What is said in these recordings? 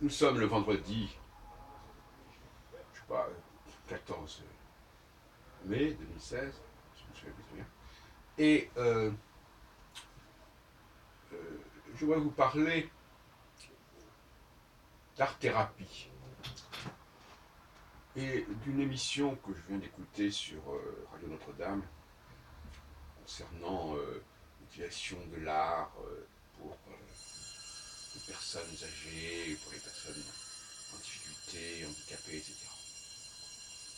Nous sommes le vendredi, je sais pas, 14 mai 2016, je me souviens plus très bien. Et je voudrais vous parler d'art-thérapie et d'une émission que je viens d'écouter sur Radio Notre-Dame concernant l'utilisation de l'art pour les personnes âgées, pour les personnes en difficulté, handicapées, etc.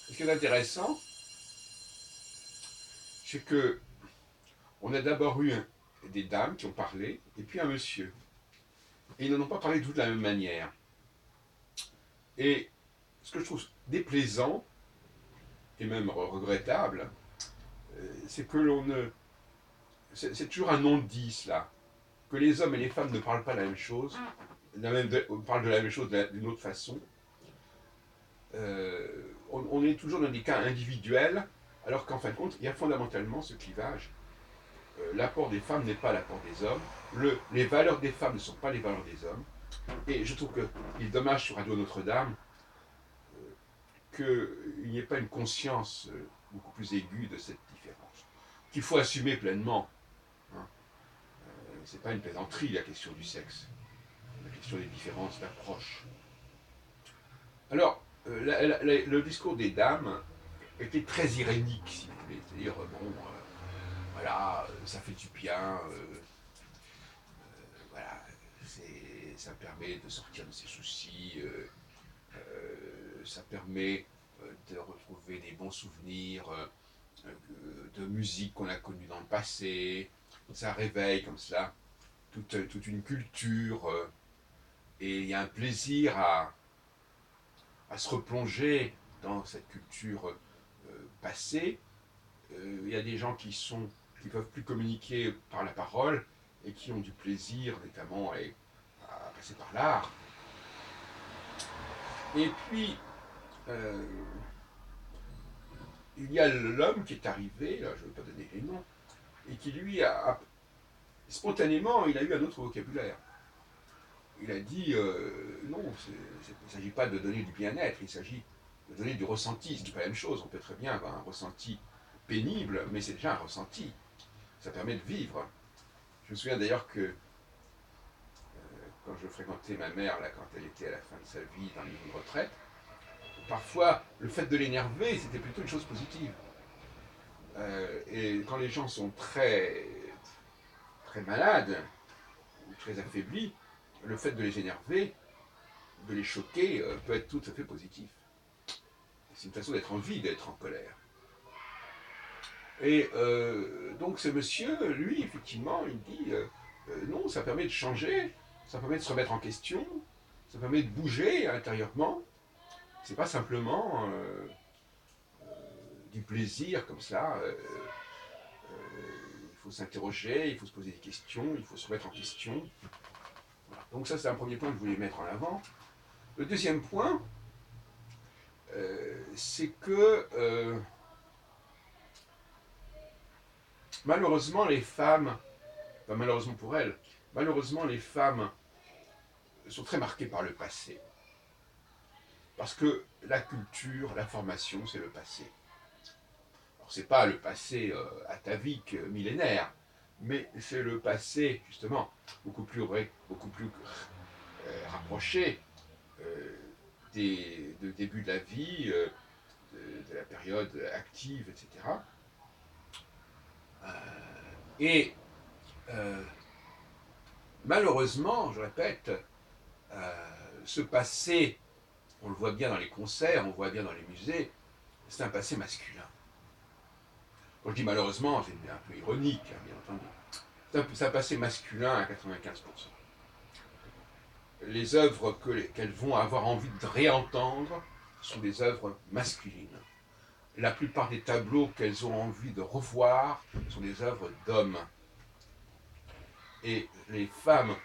Et ce qui est intéressant, c'est que on a d'abord eu des dames qui ont parlé, et puis un monsieur. Et ils n'en ont pas parlé toutes de la même manière. Et ce que je trouve déplaisant, et même regrettable, c'est que l'on ne. C'est toujours un non-dit, cela. Que les hommes et les femmes ne parlent pas la même chose, parlent de la même chose d'une autre façon. On est toujours dans des cas individuels, alors qu'en fin de compte, il y a fondamentalement ce clivage. L'apport des femmes n'est pas l'apport des hommes. Les valeurs des femmes ne sont pas les valeurs des hommes. Et je trouve qu'il est dommage sur Radio Notre-Dame qu'il n'y ait pas une conscience beaucoup plus aiguë de cette différence, qu'il faut assumer pleinement. Hein. C'est pas une plaisanterie la question du sexe, la question des différences d'approche. Alors, le discours des dames était très irénique, si vous voulez. C'est-à-dire, bon, voilà, ça fait du bien, voilà, ça permet de sortir de ses soucis, ça permet de retrouver des bons souvenirs de musique qu'on a connue dans le passé, ça réveille comme cela toute une culture, et il y a un plaisir à se replonger dans cette culture passée. Il y a des gens qui peuvent plus communiquer par la parole et qui ont du plaisir notamment à passer par l'art. Et puis, euh, il y a l'homme qui est arrivé, là je ne vais pas donner les noms, et qui lui spontanément, il a eu un autre vocabulaire. Il a dit non, il ne s'agit pas de donner du bien-être, il s'agit de donner du ressenti. Ce n'est pas la même chose. On peut très bien avoir un ressenti pénible, mais c'est déjà un ressenti. Ça permet de vivre. Je me souviens d'ailleurs que quand je fréquentais ma mère, là, quand elle était à la fin de sa vie dans les maisons de retraite, parfois le fait de l'énerver, c'était plutôt une chose positive. Et quand les gens sont très malades ou très affaiblis, le fait de les énerver, de les choquer, peut être tout à fait positif. C'est une façon d'être en vie, d'être en colère. Et donc ce monsieur, lui, effectivement, il dit non, ça permet de changer, ça permet de se remettre en question, ça permet de bouger intérieurement. C'est pas simplement du plaisir comme ça. Il faut s'interroger, il faut se poser des questions, il faut se remettre en question. Voilà. Donc ça, c'est un premier point que je voulais mettre en avant. Le deuxième point, c'est que malheureusement, les femmes, enfin, malheureusement pour elles, malheureusement, les femmes sont très marquées par le passé. Parce que la culture, la formation, c'est le passé. Alors, c'est pas le passé atavique, millénaire, mais c'est le passé, justement, beaucoup plus rapproché de début de la vie, de la période active, etc. Et euh, malheureusement, je répète, ce passé, on le voit bien dans les concerts, on le voit bien dans les musées, c'est un passé masculin. Quand je dis malheureusement, c'est un peu ironique, hein, bien entendu. C'est un passé masculin à 95%. Les œuvres qu'elles vont avoir envie de réentendre sont des œuvres masculines. La plupart des tableaux qu'elles ont envie de revoir sont des œuvres d'hommes. Et les femmes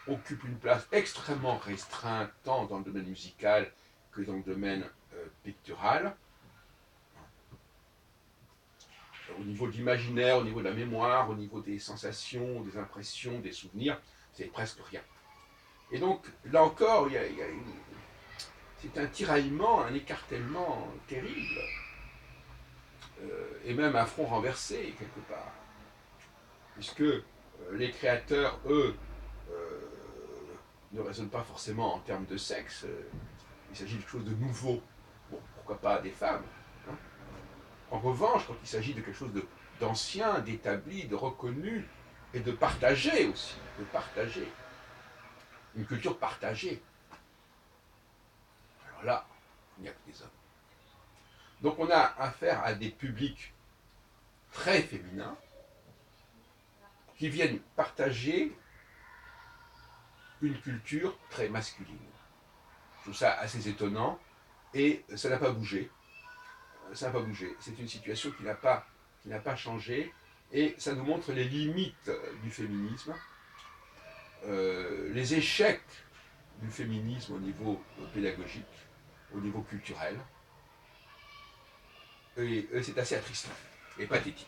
occupent une place extrêmement restreinte, tant dans le domaine musical que dans le domaine pictural. Au niveau de l'imaginaire, au niveau de la mémoire, au niveau des sensations, des impressions, des souvenirs, c'est presque rien. Et donc, là encore, c'est un tiraillement, un écartèlement terrible, et même un front renversé, quelque part. Puisque les créateurs, eux, euh, ne raisonnent pas forcément en termes de sexe. Il s'agit de quelque chose de nouveau. Bon, pourquoi pas des femmes, hein. En revanche, quand il s'agit de quelque chose d'ancien, d'établi, de reconnu, et de partager aussi, de partager, une culture partagée, alors là, il n'y a que des hommes. Donc on a affaire à des publics très féminins qui viennent partager une culture très masculine. Je trouve ça assez étonnant et ça n'a pas bougé. Ça n'a pas bougé. C'est une situation qui n'a pas changé et ça nous montre les limites du féminisme, les échecs du féminisme au niveau pédagogique, au niveau culturel. Et c'est assez attristant et pathétique.